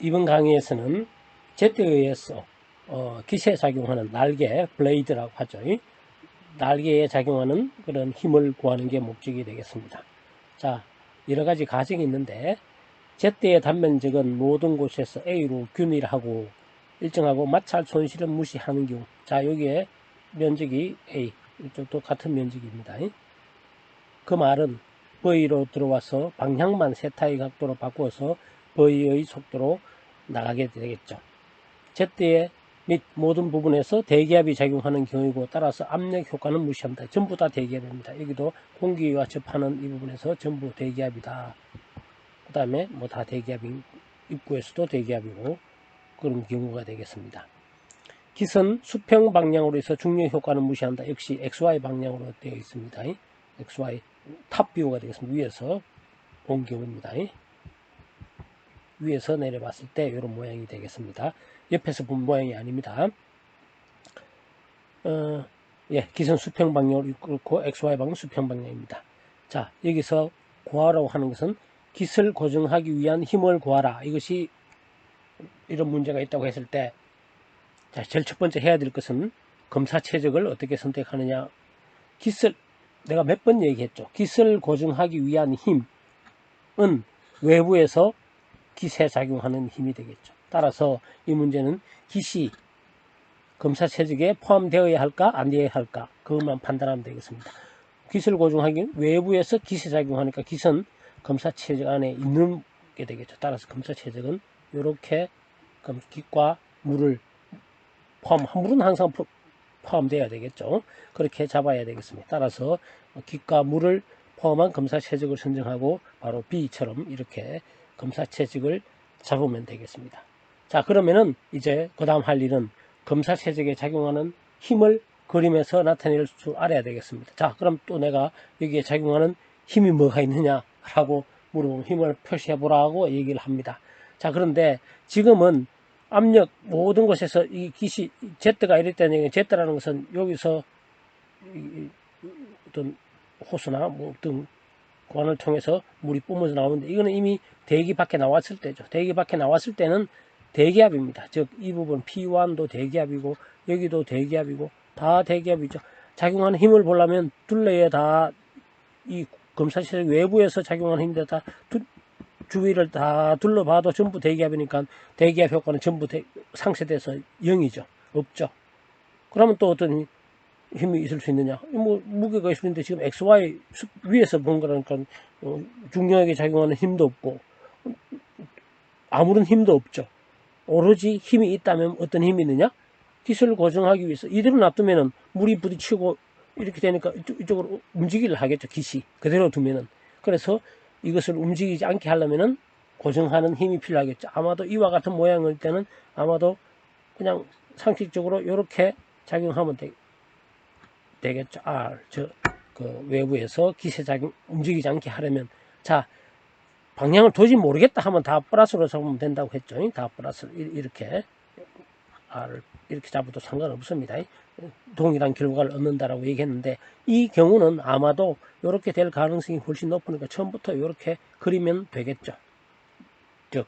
이번 강의에서는 Z에 의해서 기세에 작용하는 날개, 블레이드라고 하죠. 날개에 작용하는 그런 힘을 구하는 게 목적이 되겠습니다. 자, 여러 가지 가정이 있는데 Z의 단면적은 모든 곳에서 A로 균일하고 일정하고 마찰 손실은 무시하는 경우. 자, 여기에 면적이 A, 이쪽도 같은 면적입니다. 그 말은 V로 들어와서 방향만 세타의 각도로 바꾸어서 V의 속도로 나가게 되겠죠. Z의 및 모든 부분에서 대기압이 작용하는 경우이고 따라서 압력 효과는 무시합니다. 전부 다 대기압입니다. 여기도 공기와 접하는 이 부분에서 전부 대기압이다. 그 다음에 뭐 다 대기압인 입구에서도 대기압이고 그런 경우가 되겠습니다. 기선 수평 방향으로 해서 중력 효과는 무시한다. 역시 XY 방향으로 되어 있습니다. XY 탑 뷰가 되겠습니다. 위에서 본 경우입니다. 위에서 내려봤을 때 이런 모양이 되겠습니다. 옆에서 본 모양이 아닙니다. 기선 수평 방향으로 그렇고 XY 방향 수평 방향입니다. 자, 여기서 구하라고 하는 것은 깃을 고정하기 위한 힘을 구하라. 이것이 이런 문제가 있다고 했을 때, 자, 제일 첫 번째 해야 될 것은 검사 최적을 어떻게 선택하느냐. 깃을 내가 몇 번 얘기했죠. 깃을 고정하기 위한 힘은 외부에서 깃에 작용하는 힘이 되겠죠. 따라서 이 문제는 깃이 검사 최적에 포함되어야 할까 안 되어야 할까 그것만 판단하면 되겠습니다. 깃을 고정하기 외부에서 깃에 작용하니까 깃은 검사 최적 안에 있는 게 되겠죠. 따라서 검사 최적은 이렇게 깃과 물을 물은 항상 포함되어야 되겠죠. 그렇게 잡아야 되겠습니다. 따라서 깃과 물을 포함한 검사 최적을 선정하고 바로 B처럼 이렇게 검사 최적을 잡으면 되겠습니다. 자, 그러면은 이제 그 다음 할 일은 검사 최적에 작용하는 힘을 그림에서 나타낼 줄 알아야 되겠습니다. 자, 그럼 또 내가 여기에 작용하는 힘이 뭐가 있느냐라고 물어보면 힘을 표시해 보라고 얘기를 합니다. 자, 그런데 지금은 압력 모든 곳에서 이 깃이 Z가 이럴 때는 Z라는 것은 여기서 어떤 호수나 뭐 어떤 관을 통해서 물이 뿜어져 나오는데 이거는 이미 대기 밖에 나왔을 때죠. 대기 밖에 나왔을 때는 대기압입니다. 즉 이 부분 P1도 대기압이고 여기도 대기압이고 다 대기압이죠. 작용하는 힘을 보려면 둘레에 다 이 검사실 외부에서 작용하는 힘들 다 주위를 다 둘러봐도 전부 대기압이니까 대기압 효과는 전부 상쇄돼서 0이죠. 없죠. 그러면 또 어떤 힘이 있을 수 있느냐? 뭐 무게가 있는데 지금 XY 위에서 본 거라니까 중력에게 작용하는 힘도 없고 아무런 힘도 없죠. 오로지 힘이 있다면 어떤 힘이 있느냐? 깃을 고정하기 위해서 이대로 놔두면은 물이 부딪히고 이렇게 되니까 이쪽으로 움직이를 하겠죠. 깃이 그대로 두면은. 그래서 이것을 움직이지 않게 하려면은 고정하는 힘이 필요하겠죠. 아마도 이와 같은 모양일 때는 아마도 그냥 상식적으로 이렇게 작용하면 되겠죠. 그 외부에서 깃에 움직이지 않게 하려면. 자, 방향을 도저히 모르겠다 하면 다 플러스로 잡으면 된다고 했죠. 다 플러스 이렇게 R을 이렇게 잡아도 상관없습니다. 동일한 결과를 얻는다라고 얘기했는데 이 경우는 아마도 이렇게 될 가능성이 훨씬 높으니까 처음부터 이렇게 그리면 되겠죠. 즉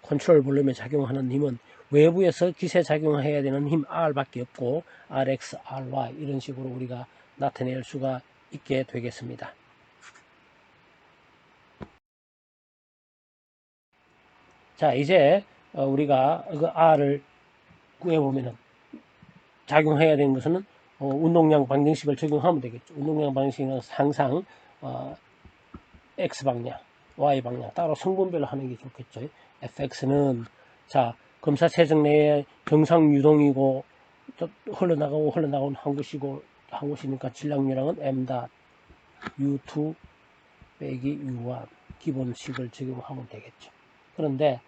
컨트롤 볼륨에 작용하는 힘은 외부에서 깃에 작용해야 되는 힘 R밖에 없고 RX, RY 이런 식으로 우리가 나타낼 수가 있게 되겠습니다. 자, 이제 우리가 그 R을 구해보면은 작용해야 되는 것은 운동량 방정식을 적용하면 되겠죠. 운동량 방정식은 항상 X방향, Y방향 따로 성분별로 하는 게 좋겠죠. fx는 자 검사 체적 내에 정상 유동이고 흘러나가고 한 곳이니까 질량유량은 m u2 빼기 u1 기본식을 적용하면 되겠죠. 그런데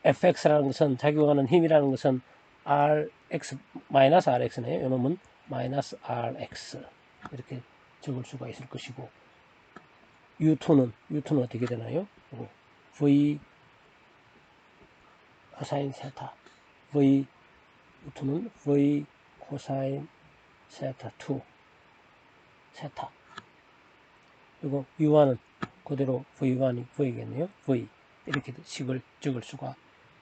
fx라는 것은 작용하는 힘이라는 것은 rx 마이너스 rx네요. 이놈은 마이너스 rx 이렇게 적을 수가 있을 것이고 U2는 어떻게 되나요? V 코사인 세타 U2는 V 코사인 세타 2 세타 그리고 U1은 그대로 V1이 V겠네요. V 이렇게 식을 적을 수가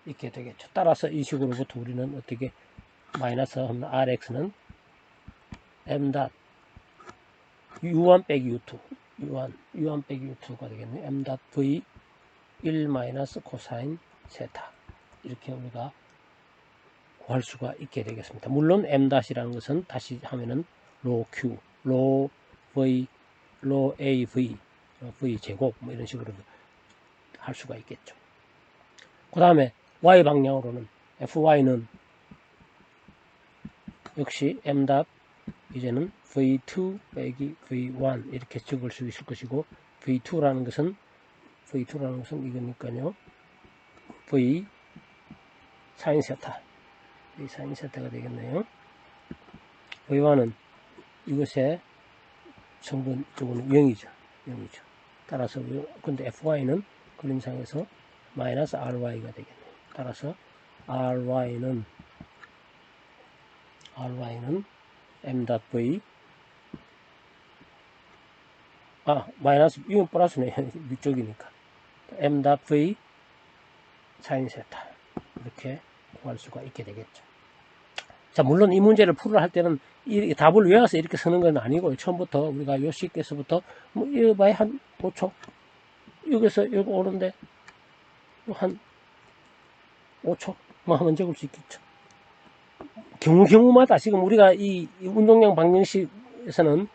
있게 되겠죠. 따라서 이 식으로부터 우리는 어떻게 마이너스 rx는 m 닷 u1 빼기 u2 u1 빼기 u2가 되겠네요. m 닷 v 1 마이너스 코사인 세타 이렇게 우리가 구할 수가 있게 되겠습니다. 물론 m 닷이라는 것은 다시 하면은 로 q, 로 v, 로 a v, v 제곱 뭐 이런 식으로 할 수가 있겠죠. 그 다음에 y 방향으로는 fy는 역시 m 닷 이제는 v2 빼기 v1 이렇게 적을 수 있을 것이고 v2라는 것은 이거니까요. v 사인 세타 이 사인 세타가 되겠네요. v1은 이것의 성분 쪽은 0이죠. 따라서 근데 fy는 그림상에서 마이너스 ry가 되겠네요. 따라서 ry는 m.v 마이너스 이건 플러스네. 위쪽이니까 m.v 사인 세타 이렇게 구할 수가 있게 되겠죠. 자, 물론 이 문제를 풀을 할 때는 이 답을 외워서 이렇게 쓰는 건 아니고요. 처음부터 우리가 요 식에서부터 뭐 이거 봐야 한 5초 여기서 여기 오는데 한 5초 뭐 하면 적을 수 있겠죠. 경우마다 지금 우리가 이 운동량 방정식에서는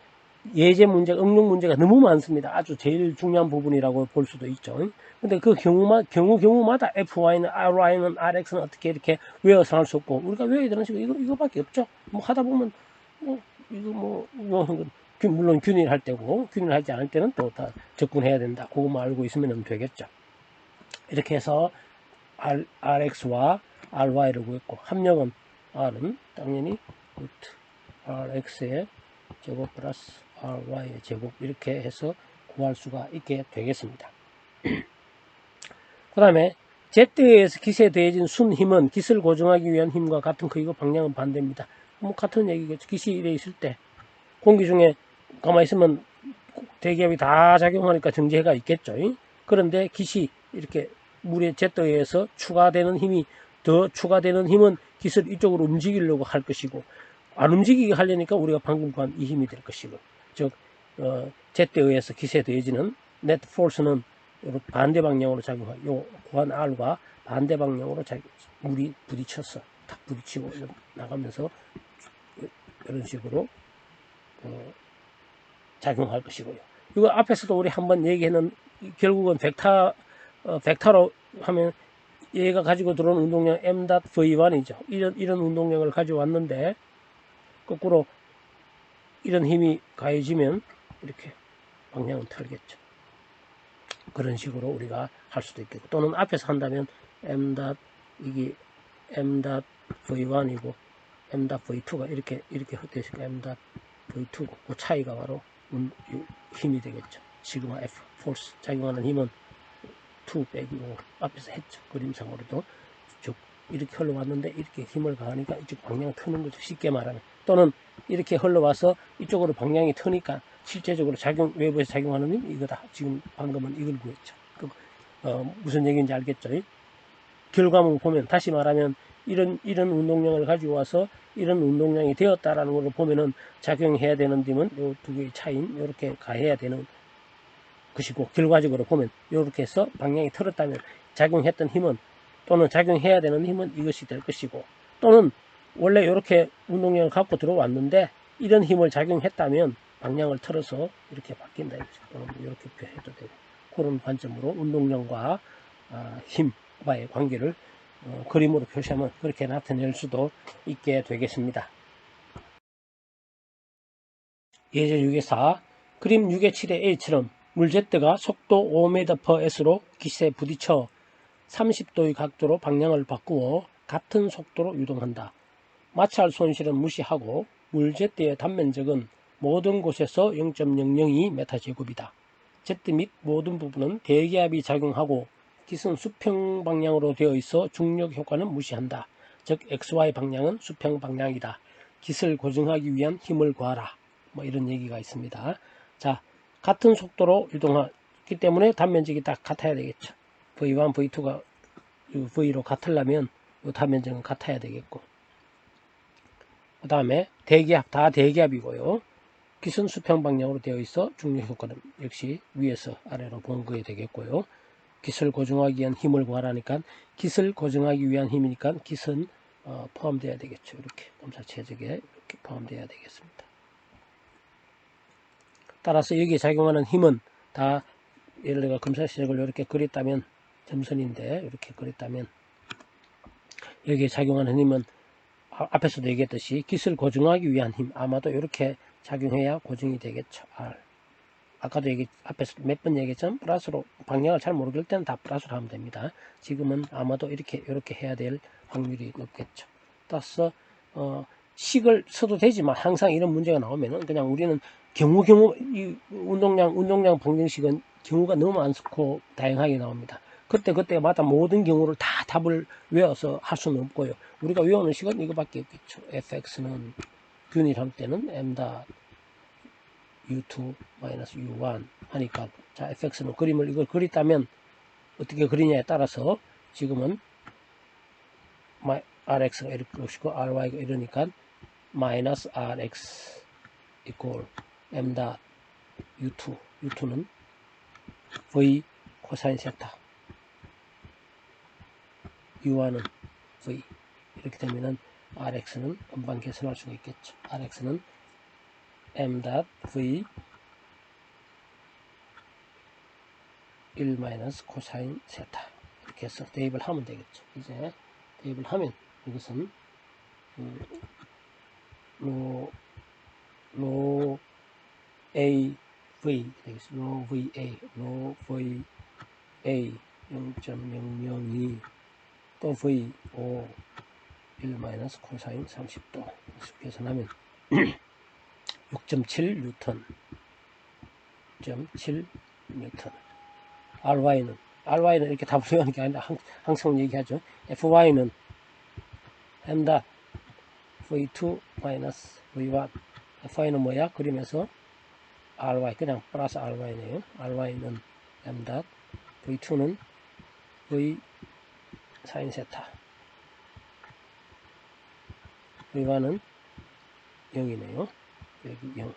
예제 문제, 응용 문제가 너무 많습니다. 아주 제일 중요한 부분이라고 볼 수도 있죠. 근데 그 경우마다 fy는 ry는 rx는 어떻게 이렇게 외워서 할 수 없고 우리가 외워야 되는 식으로 이거밖에 없죠. 뭐 하다 보면 물론 균일할 때고 균일하지 않을 때는 또 다 접근해야 된다. 그거만 알고 있으면 되겠죠. 이렇게 해서 rx와 ry를 구했고 합력은 r은 당연히 rx의 제곱 플러스 ry의 제곱 이렇게 해서 구할 수가 있게 되겠습니다. 그 다음에 Z에 의해서 기세에 더해진 순 힘은 기스를 고정하기 위한 힘과 같은 크기고 방향은 반대입니다. 뭐 같은 얘기겠죠. 기시 이래 있을 때 공기 중에 가만히 있으면 대기압이 다 작용하니까 정제해가 있겠죠. 그런데 기시 이렇게 물의 Z에 의해서 추가되는 힘이 더 추가되는 힘은 기스를 이쪽으로 움직이려고 할 것이고 안 움직이게 하려니까 우리가 방금 구한 이 힘이 될 것이고 즉 Z에 의해서 기세에 더해지는 net force는 반대 방향으로 작용하고 요 구한 R과 반대 방향으로 물이 부딪혀서 탁 부딪히고 나가면서 이런 식으로 작용할 것이고요. 이거 앞에서도 우리 한번 얘기했는 결국은 벡터로 하면 얘가 가지고 들어온 운동량 m.v1이죠. 이런 운동량을 가져왔는데 거꾸로 이런 힘이 가해지면 이렇게 방향은 틀겠죠. 그런 식으로 우리가 할 수도 있겠고 또는 앞에서 한다면 이게 m.v1이고 m.v2가 이렇게 흩어지니까 m.v2고 그 차이가 바로 힘이 되겠죠. 시그마 F force 작용하는 힘은 2 빼기 5 앞에서 했죠. 그림상으로도 쭉 이렇게 흘러왔는데 이렇게 힘을 가하니까 이쪽 방향을 트는 거죠. 쉽게 말하면 또는 이렇게 흘러와서 이쪽으로 방향이 트니까 실제적으로 외부에서 작용하는 힘 이거다. 지금 방금은 이걸 구했죠. 무슨 얘기인지 알겠죠? 결과물 보면 다시 말하면 이런 운동량을 가지고 와서 이런 운동량이 되었다라는 걸 보면은 작용해야 되는 힘은 요 두 개의 차이인 이렇게 가해야 되는 것이고 결과적으로 보면 이렇게 해서 방향이 틀었다면 작용했던 힘은 또는 작용해야 되는 힘은 이것이 될 것이고 또는 원래 이렇게 운동량을 갖고 들어왔는데 이런 힘을 작용했다면 방향을 틀어서 이렇게 바뀐다 또는 이렇게 표현해도 되고 그런 관점으로 운동량과 힘과의 관계를 그림으로 표시하면 그렇게 나타낼 수도 있게 되겠습니다. 예제 6의 4 그림 6의 7의 A처럼 물 Z가 속도 5m/s로 기세에 부딪혀 30도의 각도로 방향을 바꾸어 같은 속도로 유동한다. 마찰 손실은 무시하고 물 Z의 단면적은 모든 곳에서 0.002m/제곱이다. Z 및 모든 부분은 대기압이 작용하고 기스는 수평 방향으로 되어 있어 중력 효과는 무시한다. 즉 XY 방향은 수평 방향이다. 기스를 고정하기 위한 힘을 구하라. 뭐 이런 얘기가 있습니다. 자, 같은 속도로 유동하기 때문에 단면적이 딱 같아야 되겠죠. V1, V2가 V로 같으려면 이 단면적은 같아야 되겠고, 그 다음에 대기압, 다 대기압이고요. 기승 수평 방향으로 되어 있어 중력 효과는 역시 위에서 아래로 번거해 되겠고요. 기술 고정하기 위한 힘을 구하라니까 기술 고정하기 위한 힘이니까 기승 포함되어야 되겠죠. 이렇게 검사 최적에 이렇게 포함되어야 되겠습니다. 따라서 여기에 작용하는 힘은 다 예를 들어 검사 시작을 이렇게 그렸다면 점선인데 이렇게 그렸다면 여기에 작용하는 힘은 앞에서도 얘기했듯이 기술 고정하기 위한 힘 아마도 이렇게 작용해야 고정이 되겠죠. R. 아까도 앞에서 몇 번 얘기했지만 플러스로 방향을 잘 모르길 때는 다 플러스로 하면 됩니다. 지금은 아마도 이렇게 해야 될 확률이 높겠죠. 따라서 식을 써도 되지만 항상 이런 문제가 나오면은 그냥 우리는 경우 이 운동량 방정식은 경우가 너무 많고 다양하게 나옵니다. 그때마다 모든 경우를 다 답을 외워서 할 수는 없고요. 우리가 외우는 식은 이거밖에 없겠죠. fx는 균일할 때는 m u2 u1 하니까 자 fx는 그림을 이걸 그렸다면 어떻게 그리냐에 따라서 지금은 rx가 이렇게 것이고 ry가 이러니까 마이너스 rx equal m u2 u2는 v 코사인 세타 u1은 v 이렇게 되면은 rx는 금방 계산할 수가 있겠죠. rx는 m v 1 마이너스 코사인 세타 이렇게 해서 대입을 하면 되겠죠. 이제 대입을 하면 이것은 로 a v 되겠습니다. 로 va 0.002 또 v 5 1 마이너스 코사인 30도 계산하면 6.7 뉴턴 6.7 뉴턴 ry는 이렇게 답을 외우는 게 아니라 항상 얘기하죠. fy는 m v2 마이너스 v1 fy는 뭐야? 그림에서 ry 그냥 플러스 ry네요. ry는 m v2는 v 사인 세타 v1은 0이네요. 여기 0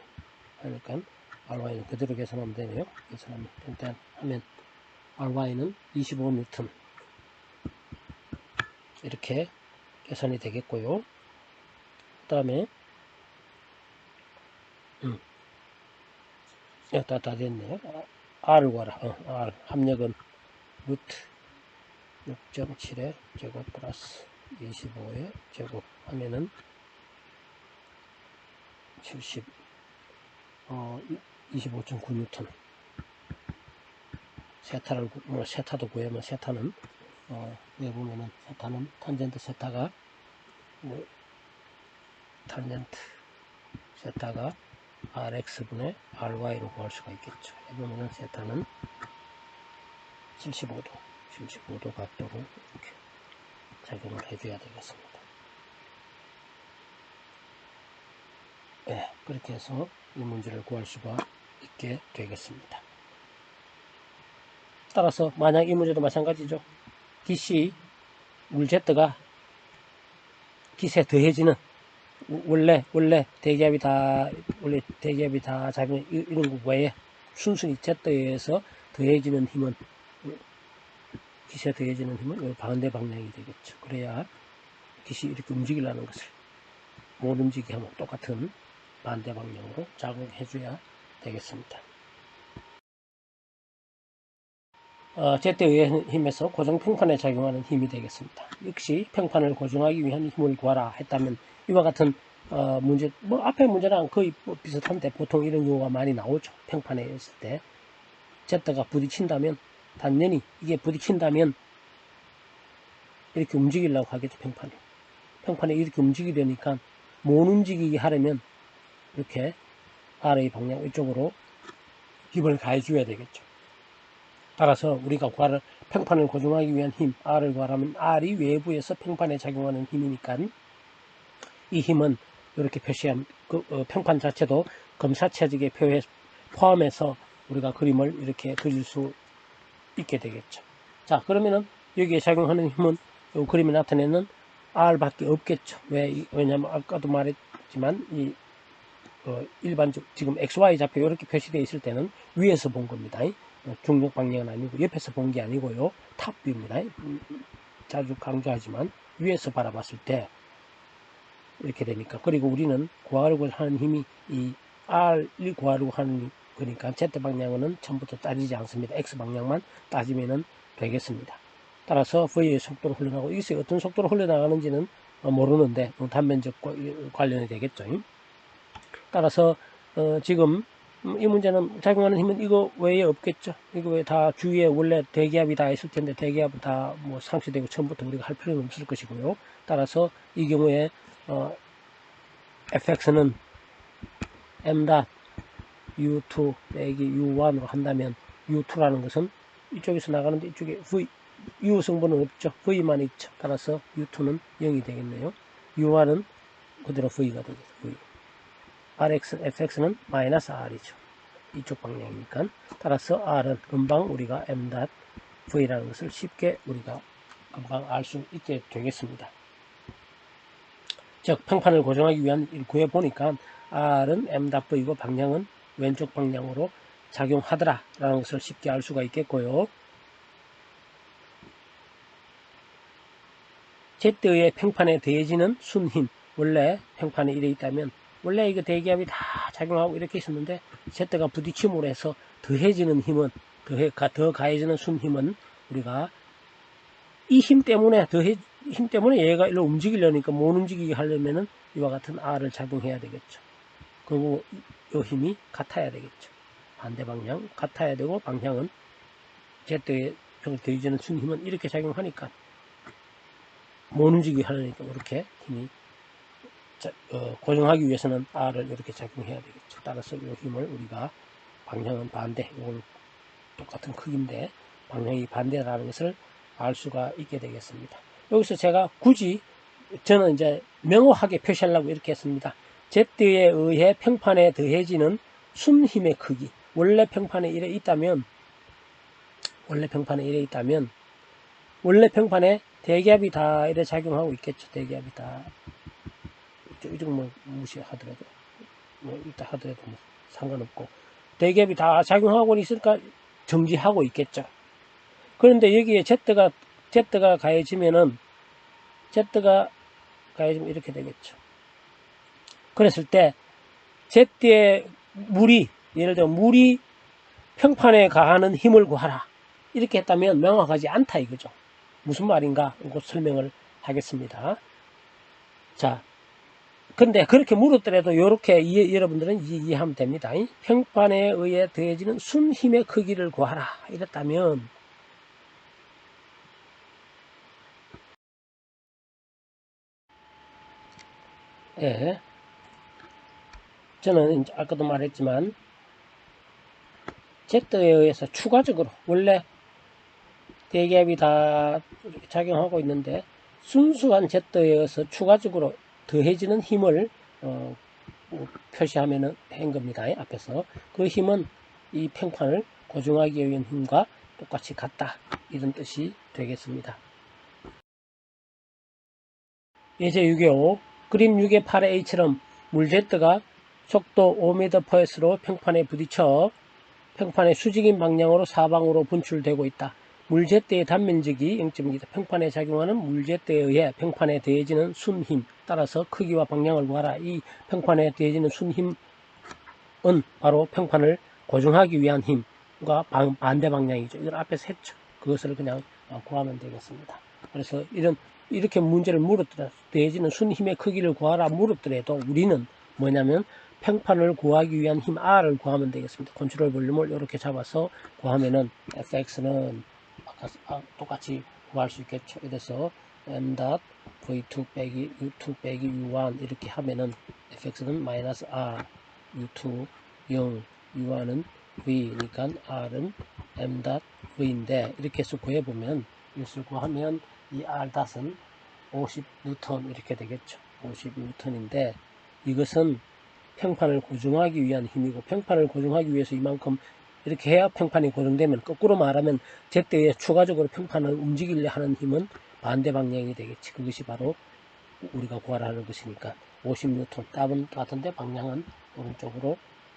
하니까 ry는 그대로 계산하면 되네요. 계산하면 일단 하면 ry는 25뉴턴 이렇게 계산이 되겠고요. 그 다음에 다 됐네요. R을 구하라. R 합력은 루트 6.7의 제곱 플러스 25의 제곱 하면은 25.9뉴턴 세타도 구하면 세타는 여기 보면은 세타는 탄젠트 세타가 rx분의 ry로 구할 수가 있겠죠. 여기 보면은 세타는 75도 각도로 이렇게 작용을 해줘야 되겠습니다. 네, 그렇게 해서 이 문제를 구할 수가 있게 되겠습니다. 따라서 만약 이 문제도 마찬가지죠. 기시 물 Z가 기세에 더해지는 원래 대기압이 다 작용 이런 거 외에 순순히 Z에 의해서 더해지는 힘은 기세에 더해지는 힘은 반대 방향이 되겠죠. 그래야 기시 이렇게 움직이려는 것을 못 움직이게 하면 똑같은 반대 방향으로 작용해 줘야 되겠습니다. Z에 의한 힘에서 고정 평판에 작용하는 힘이 되겠습니다. 역시 평판을 고정하기 위한 힘을 구하라 했다면 이와 같은 문제, 앞에 문제랑 거의 비슷한데 보통 이런 경우가 많이 나오죠. 평판에 있을 때 Z가 부딪힌다면 단연히 이게 부딪힌다면 이렇게 움직이려고 하겠죠. 평판에 이렇게 움직이려니까 못 움직이게 하려면 이렇게 R의 방향 이쪽으로 힘을 가해줘야 되겠죠. 따라서 우리가 평판을 고정하기 위한 힘 R을 구하라면 R이 외부에서 평판에 작용하는 힘이니까 이 힘은 이렇게 표시한 평판 자체도 검사 체적에 포함해서 우리가 그림을 이렇게 그릴 수 있게 되겠죠. 자, 그러면은 여기에 작용하는 힘은 이 그림에 나타내는 R밖에 없겠죠. 왜냐면 아까도 말했지만 일반적 지금 XY 좌표 이렇게 표시되어 있을 때는 위에서 본 겁니다. 중력 방향은 아니고 옆에서 본 게 아니고요. 탑뷰입니다. 자주 강조하지만 위에서 바라봤을 때 이렇게 되니까. 그리고 우리는 구하려고 하는 힘이 이 R을 구하려고 하는 거니까 Z 방향은 처음부터 따지지 않습니다. X 방향만 따지면은 되겠습니다. 따라서 V의 속도로 흘러나가고 이것이 어떤 속도로 흘러나가는지는 모르는데 단면적 관련이 되겠죠. 따라서 지금 이 문제는 작용하는 힘은 이거 외에 없겠죠. 이거 외에 다 주위에 원래 대기압이 다 있을 텐데 대기압은 다 뭐 상쇄되고 처음부터 우리가 할 필요는 없을 것이고요. 따라서 이 경우에 fx는 m u2 빼기 u1으로 한다면 u2라는 것은 이쪽에서 나가는데 이쪽에 v u 성분은 없죠. v만 있죠. 따라서 u2는 0이 되겠네요. u1은 그대로 v가 되겠죠. v. fx는 마이너스 r이죠. 이쪽 방향이니까. 따라서 r은 금방 우리가 m.v라는 것을 쉽게 우리가 금방 알 수 있게 되겠습니다. 즉 평판을 고정하기 위한 구해 보니까 r은 m.v고 방향은 왼쪽 방향으로 작용하더라 라는 것을 쉽게 알 수가 있겠고요. Z의 평판에 더해지는 순힘, 원래 평판에 이래 있다면 원래 이거 대기압이 다 작용하고 이렇게 있었는데 Z가 부딪힘으로 해서 더해지는 힘은 더 가해지는 순힘은 우리가 이 힘 때문에 힘 때문에 얘가 일로 움직이려니까 못 움직이게 하려면은 이와 같은 R을 작용해야 되겠죠. 그리고 이 힘이 같아야 되겠죠. 반대 방향 같아야 되고 방향은 Z에 더해지는 순힘은 이렇게 작용하니까 못 움직이게 하려니까 이렇게 힘이 고정하기 위해서는 R을 이렇게 작용해야 되겠죠. 따라서 이 힘을 우리가 방향은 반대, 이걸 똑같은 크기인데 방향이 반대라는 것을 알 수가 있게 되겠습니다. 여기서 제가 굳이 저는 이제 명확하게 표시하려고 이렇게 했습니다. Z에 의해 평판에 더해지는 순힘의 크기. 원래 평판에 이래 있다면 원래 평판에 대기압이 다 이래 작용하고 있겠죠. 대기압이 다 이쪽 뭐 무시하더라도 뭐 이따 하더라도 뭐 상관없고 대기압이 다 작용하고 있으니까 정지하고 있겠죠. 그런데 여기에 Z가 가해지면 이렇게 되겠죠. 그랬을 때 Z의 예를 들어 물이 평판에 가하는 힘을 구하라 이렇게 했다면 명확하지 않다 이거죠. 무슨 말인가 이거 설명을 하겠습니다. 자, 근데 그렇게 물었더라도 이렇게 여러분들은 이해하면 됩니다. 평판에 의해 더해지는 순힘의 크기를 구하라 이랬다면 예, 저는 아까도 말했지만 Z에 의해서 추가적으로 원래 대기압이 다 작용하고 있는데 순수한 Z에 의해서 추가적으로 더해지는 힘을 표시하면 한 겁니다. 앞에서 그 힘은 이 평판을 고정하기 위한 힘과 똑같이 같다 이런 뜻이 되겠습니다. 예제 6.5 그림 6의 8의 A처럼 물 Z가 속도 5m/s로 평판에 부딪혀 평판의 수직인 방향으로 사방으로 분출되고 있다. 물 Z의 단면적이 0.2다. 평판에 작용하는 물 Z에 의해 평판에 더해지는 순힘 따라서 크기와 방향을 구하라. 이 평판에 더해지는 순힘은 바로 평판을 고정하기 위한 힘과 반대 방향이죠. 이걸 앞에서 했죠. 그것을 그냥 구하면 되겠습니다. 그래서 이렇게 문제를 물었더라도 더해지는 순힘의 크기를 구하라 물었더라도 우리는 뭐냐면 평판을 구하기 위한 힘 R을 구하면 되겠습니다. 컨트롤 볼륨을 이렇게 잡아서 구하면은 fx는 똑같이 구할 수 있겠죠. 이래서 m.v2 빼기 u2 빼기 u1 이렇게 하면은 fx는 마이너스 r u2 0 u1은 v니까 r은 m.v인데 이렇게 해서 구해보면 이것을 구하면 이 r.은 50N 이렇게 되겠죠. 50N인데 이것은 평판을 고정하기 위한 힘이고 평판을 고정하기 위해서 이만큼 이렇게 해야 평판이 고정되면, 거꾸로 말하면 Z에 의해 추가적으로 평판을 움직이려 하는 힘은 반대 방향이 되겠지. 그것이 바로 우리가 구하라는 것이니까 50N 답은 같은데 방향은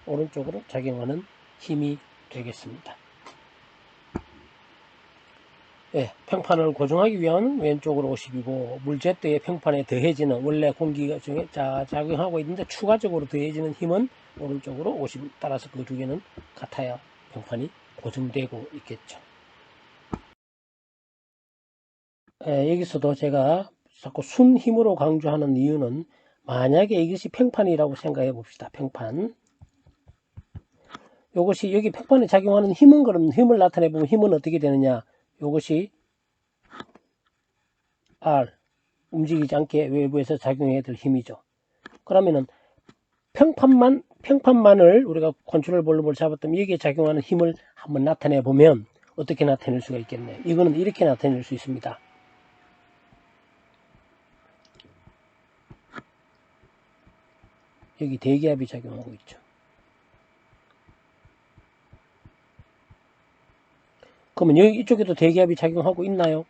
오른쪽으로 작용하는 힘이 되겠습니다. 예, 평판을 고정하기 위한 왼쪽으로 50이고, 물 Z의 평판에 더해지는, 원래 공기가 중에 작용하고 있는데 추가적으로 더해지는 힘은 오른쪽으로 50. 따라서 그 두 개는 같아야 평판이 고정되고 있겠죠. 예, 여기서도 제가 자꾸 순 힘으로 강조하는 이유는, 만약에 이것이 평판이라고 생각해 봅시다. 평판. 이것이 여기 평판에 작용하는 힘은, 그럼 힘을 나타내 보면 힘은 어떻게 되느냐? 이것이 R, 움직이지 않게 외부에서 작용해야 될 힘이죠. 그러면은 평판만을 우리가 컨트롤 볼륨을 잡았다면 여기에 작용하는 힘을 한번 나타내 보면 어떻게 나타낼 수가 있겠네. 이거는 이렇게 나타낼 수 있습니다. 여기 대기압이 작용하고 있죠. 그러면 여기 이쪽에도 대기압이 작용하고 있나요?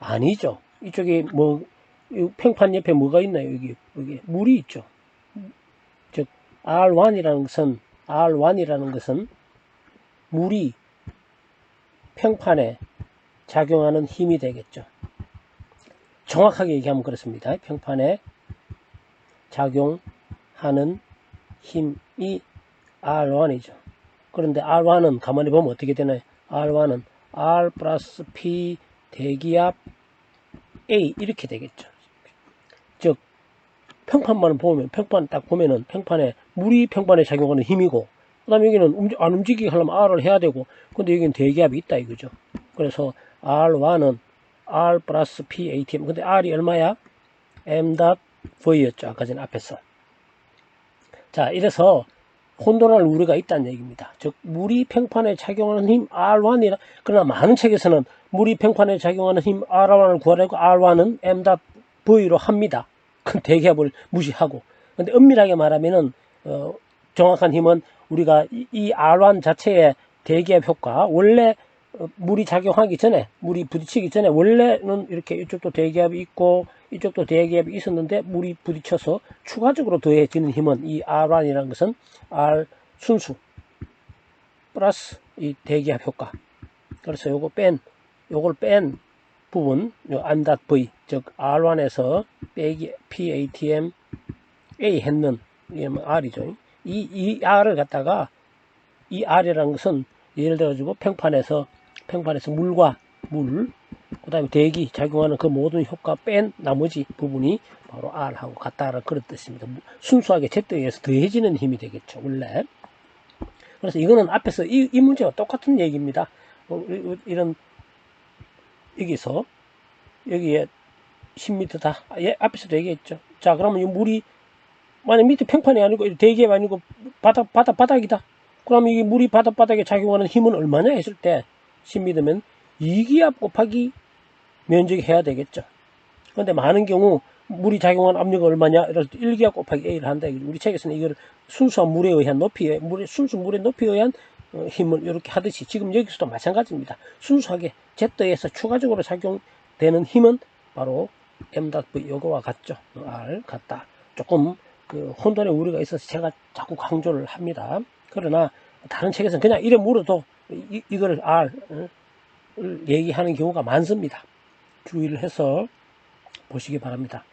아니죠. 이쪽에 뭐 평판 옆에 뭐가 있나요? 여기 물이 있죠. 즉 R1이라는 것은 물이 평판에 작용하는 힘이 되겠죠. 정확하게 얘기하면 그렇습니다. 평판에 작용하는 힘이 R1이죠. 그런데 R1은 가만히 보면 어떻게 되나요? R1은 R 플러스 P 대기압 A 이렇게 되겠죠. 즉 평판만 보면, 평판 딱 보면은 평판에 물이 평판에 작용하는 힘이고, 그 다음에 여기는 안 움직이게 하려면 R을 해야 되고, 근데 여기는 대기압이 있다 이거죠. 그래서 R1은 R 플러스 P ATM. 근데 R이 얼마야? M.V였죠. 아까 전 앞에서. 자, 이래서 혼돈할 우려가 있다는 얘기입니다. 즉 물이 평판에 작용하는 힘 R1이라, 그러나 많은 책에서는 물이 평판에 작용하는 힘 R1을 구하라고 R1은 M.V로 합니다. 그 대기압을 무시하고. 근데 엄밀하게 말하면은 정확한 힘은 우리가 이 R1 자체의 대기압 효과, 원래 물이 작용하기 전에, 물이 부딪히기 전에 원래는 이렇게 이쪽도 대기압이 있고 이쪽도 대기압이 있었는데, 물이 부딪혀서 추가적으로 더해지는 힘은 이 R1이라는 것은 R 순수 플러스 이 대기압 효과. 그래서 요걸 뺀 부분, 요 M.V, 즉 R1에서 빼기 PATM A 했는, 이게 R이죠. 이 R을 갖다가, 이 R이라는 것은 예를 들어가지고 평판에서 물, 그 다음에 대기 작용하는 그 모든 효과 뺀 나머지 부분이 바로 R하고 같다라는 그런 뜻입니다. 순수하게 Z에 의해서 더해지는 힘이 되겠죠, 원래. 그래서 이거는 앞에서 이 문제와 똑같은 얘기입니다. 이런, 여기서, 여기에 10m다. 예, 앞에서도 얘기했죠. 자, 그러면 이 물이, 만약 밑에 평판이 아니고, 대기압이 아니고, 바닥이다. 그러면 이 물이 바닥에 작용하는 힘은 얼마냐 했을 때, 10m면 2기압 곱하기 면적이 해야 되겠죠. 그런데 많은 경우 물이 작용하는 압력은 얼마냐? 이래서 1기압 곱하기 A를 한다. 우리 책에서는 이걸 순수한 물에 의한 순수 물의 높이에 의한 힘을 이렇게 하듯이, 지금 여기서도 마찬가지입니다. 순수하게 Z에서 추가적으로 작용되는 힘은 바로 M.V 요거와 같죠. R 같다. 조금 그 혼돈의 우려가 있어서 제가 자꾸 강조를 합니다. 그러나 다른 책에서는 그냥 이래 물어도 이걸 R을 얘기하는 경우가 많습니다. 주의를 해서 보시기 바랍니다.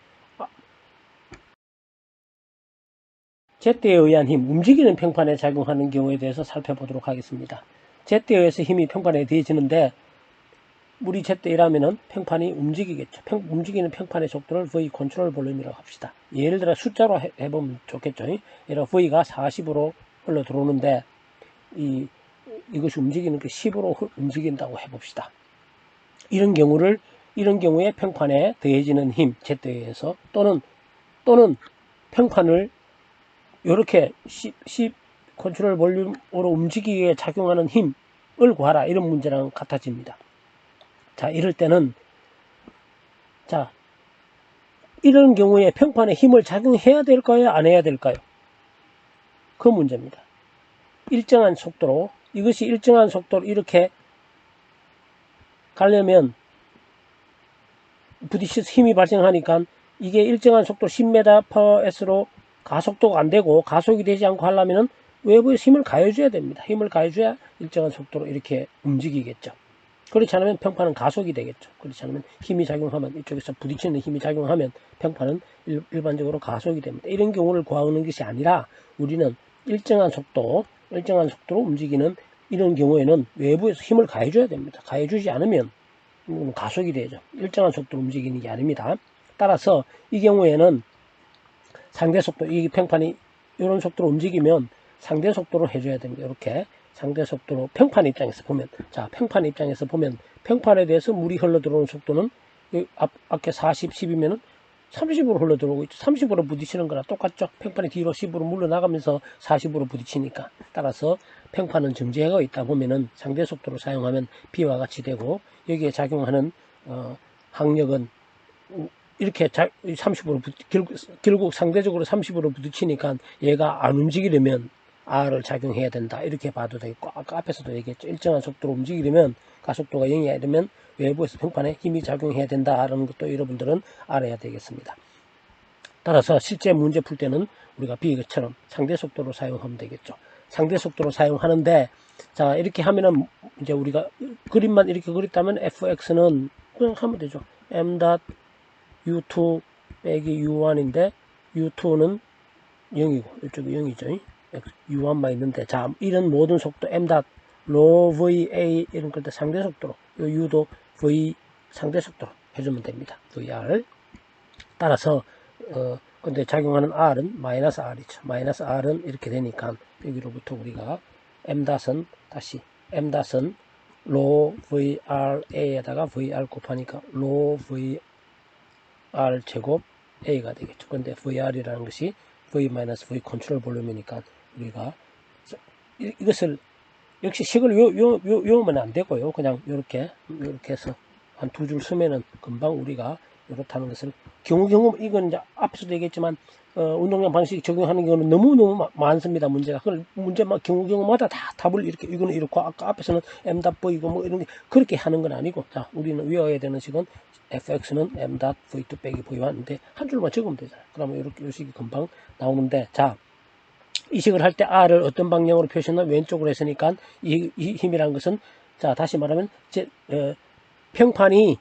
Z에 의한 힘, 움직이는 평판에 작용하는 경우에 대해서 살펴보도록 하겠습니다. Z에 의해서 힘이 평판에 더해지는데, 물이 Z이라면은 평판이 움직이겠죠. 움직이는 평판의 속도를 V 컨트롤 볼륨이라고 합시다. 예를 들어 숫자로 해보면 좋겠죠. 예를 들어 V가 40으로 흘러 들어오는데, 이것이 움직이는 게 10으로 움직인다고 해봅시다. 이런 경우에 평판에 더해지는 힘, Z에 의해서, 또는 평판을 이렇게 10 컨트롤 볼륨으로 움직이기에 작용하는 힘을 구하라. 이런 문제랑 같아집니다. 자, 이럴 때는, 자, 이런 경우에 평판에 힘을 작용해야 될까요? 안 해야 될까요? 그 문제입니다. 일정한 속도로 이것이 일정한 속도로 이렇게 가려면 부딪혀서 힘이 발생하니까 이게 일정한 속도 10m/s로 가속도가 안 되고 가속이 되지 않고 하려면은 외부에서 힘을 가해줘야 됩니다. 힘을 가해줘야 일정한 속도로 이렇게 움직이겠죠. 그렇지 않으면 평판은 가속이 되겠죠. 그렇지 않으면 힘이 작용하면 이쪽에서 부딪히는 힘이 작용하면 평판은 일반적으로 가속이 됩니다. 이런 경우를 구하는 것이 아니라 우리는 일정한 속도로 움직이는 이런 경우에는 외부에서 힘을 가해줘야 됩니다. 가해주지 않으면 가속이 되죠. 일정한 속도로 움직이는 게 아닙니다. 따라서 이 경우에는 상대 속도, 이 평판이 이런 속도로 움직이면 상대 속도로 해줘야 됩니다. 이렇게 상대 속도로 평판 입장에서 보면, 자, 평판 입장에서 보면 평판에 대해서 물이 흘러 들어오는 속도는 앞에 40, 10이면은 30으로 흘러 들어오고 있죠. 30으로 부딪히는 거랑 똑같죠. 평판이 뒤로 10으로 물러나가면서 40으로 부딪히니까. 따라서 평판은 정지해가 있다 보면은 상대 속도로 사용하면 B와 같이 되고, 여기에 작용하는 항력은 이렇게 30으로 결국 상대적으로 30으로 부딪히니까 얘가 안 움직이려면 R을 작용해야 된다. 이렇게 봐도 되겠고, 아까 앞에서도 얘기했죠. 일정한 속도로 움직이려면 가속도가 0이어야 되면 외부에서 평판에 힘이 작용해야 된다라는 것도 여러분들은 알아야 되겠습니다. 따라서 실제 문제 풀 때는 우리가 B처럼 상대 속도로 사용하면 되겠죠. 상대 속도로 사용하는데, 자, 이렇게 하면은 이제 우리가 그림만 이렇게 그렸다면 fx는 그냥 하면 되죠. m.u2 빼기 u1인데 u2는 0이고 이쪽이 0이죠. u1만 있는데, 자, 이런 모든 속도 m. rho va 이런 걸 때 상대 속도로, 요 u도 v 상대 속도로 해주면 됩니다. vr. 따라서 근데 작용하는 r은 마이너스 r이죠. 마이너스 r은 이렇게 되니까 여기로부터 우리가 m.은 다시 m.은 rho vra에다가 vr 곱하니까 rho vr 제곱 a가 되겠죠. 근데 vr이라는 것이 v-v 컨트롤 볼륨이니까 우리가 이것을 역시 식을 외우면 안 되고요. 그냥 이렇게 해서 한 두 줄 쓰면은 금방 우리가 이렇다는 것을 경우 이건 이제 앞에서도 얘기했지만 운동량 방식 적용하는 경우는 너무너무 많습니다. 문제가. 그걸 문제만 경우마다 다 답을 이렇게 이거는 이렇고 아까 앞에서는 m.v고 뭐 이런 게 그렇게 하는 건 아니고, 자, 우리는 외워야 되는 식은 fx는 m.v2 빼기 v1인데 한 줄만 적으면 되잖아요. 그러면 이렇게 이 식이 금방 나오는데, 자, 이 식을 할 때 R을 어떤 방향으로 표시했나? 왼쪽으로 했으니까 이 힘이란 것은, 자, 다시 말하면 평판이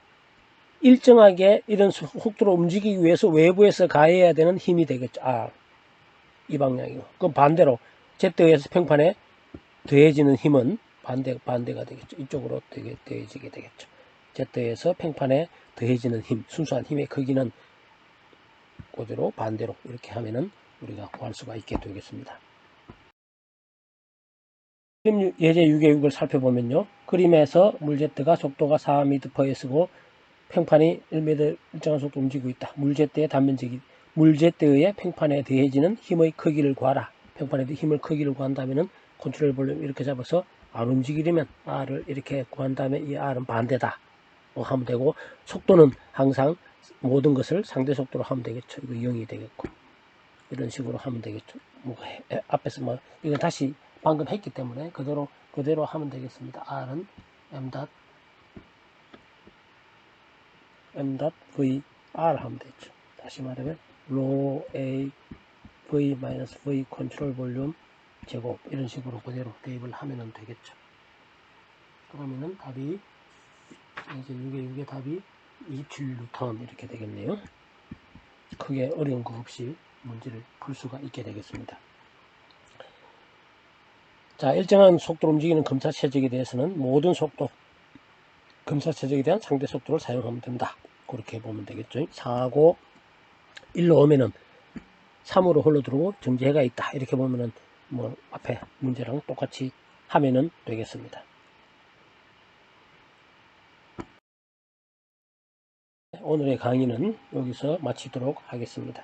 일정하게 이런 속도로 움직이기 위해서 외부에서 가해야 되는 힘이 되겠죠. R. 이 방향이고. 그럼 반대로 Z에 의해서 평판에 더해지는 힘은 반대가 되겠죠. 이쪽으로 더해지게 되겠죠. Z에 의해서 평판에 더해지는 힘, 순수한 힘의 크기는 그대로 반대로 이렇게 하면은 우리가 구할 수가 있게 되겠습니다. 그림 예제 6의 6을 살펴보면요. 그림에서 물 Z가 속도가 4m/s고 평판이 1m 일정한 속도 움직이고 있다. 물 Z의 단면적이 물 Z의 평판에 더해지는 힘의 크기를 구하라. 평판에 힘을 크기를 구한다면은 컨트롤 볼륨 이렇게 잡아서 안 움직이려면 R을 이렇게 구한 다음에 이 R은 반대다 하면 되고, 속도는 항상 모든 것을 상대 속도로 하면 되겠죠. 이거 0이 되겠고 이런 식으로 하면 되겠죠. 뭐 앞에서 뭐 이건 다시 방금 했기 때문에 그대로 하면 되겠습니다. R은 m.v r 하면 되죠. 다시 말하면 rho a v-v 컨트롤 볼륨 제곱 이런 식으로 그대로 대입을 하면 되겠죠. 그러면은 답이 이제 6의 답이 2킬로톤 이렇게 되겠네요. 크게 어려운 거 없이 문제를 풀 수가 있게 되겠습니다. 자, 일정한 속도로 움직이는 검사 최적에 대해서는 모든 속도 검사 최적에 대한 상대 속도를 사용하면 된다. 그렇게 보면 되겠죠. 4하고 1로 오면은 3으로 흘러들어오고 정지해가 있다. 이렇게 보면은 뭐 앞에 문제랑 똑같이 하면은 되겠습니다. 오늘의 강의는 여기서 마치도록 하겠습니다.